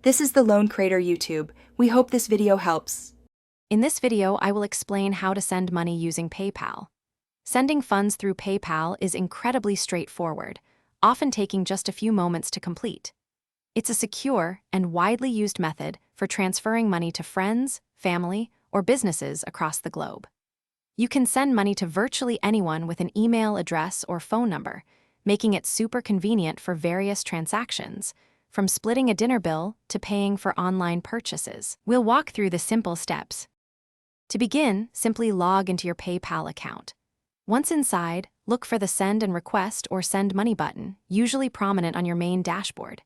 This is the Loan Creator YouTube. We hope this video helps. In this video, I will explain how to send money using PayPal. Sending funds through PayPal is incredibly straightforward, often taking just a few moments to complete. It's a secure and widely used method for transferring money to friends, family, or businesses across the globe. You can send money to virtually anyone with an email address or phone number, making it super convenient for various transactions, from splitting a dinner bill to paying for online purchases. We'll walk through the simple steps. To begin, simply log into your PayPal account. Once inside, look for the Send and Request or Send Money button, usually prominent on your main dashboard.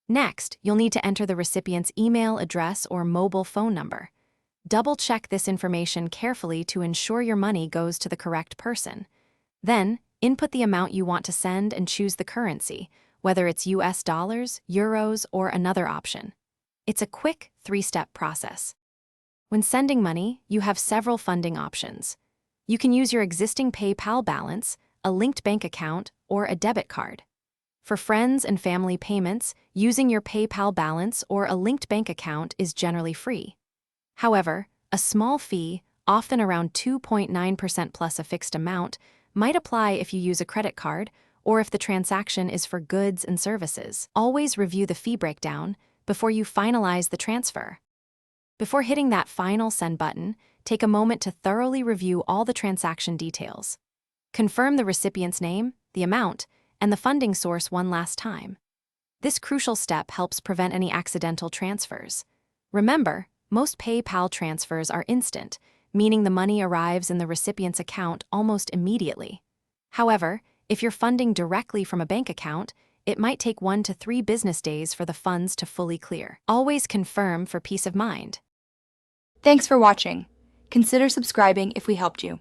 Next, you'll need to enter the recipient's email address or mobile phone number. Double-check this information carefully to ensure your money goes to the correct person. Then, input the amount you want to send and choose the currency, whether it's US dollars, euros, or another option. It's a quick, three-step process. When sending money, you have several funding options. You can use your existing PayPal balance, a linked bank account, or a debit card. For friends and family payments, using your PayPal balance or a linked bank account is generally free. However, a small fee, often around 2.9% plus a fixed amount, might apply if you use a credit card or if the transaction is for goods and services. Always review the fee breakdown before you finalize the transfer. Before hitting that final send button, take a moment to thoroughly review all the transaction details. Confirm the recipient's name, the amount, and the funding source one last time. This crucial step helps prevent any accidental transfers. Remember, most PayPal transfers are instant, meaning the money arrives in the recipient's account almost immediately. However, if you're funding directly from a bank account, it might take 1 to 3 business days for the funds to fully clear. Always confirm for peace of mind. Thanks for watching. Consider subscribing if we helped you.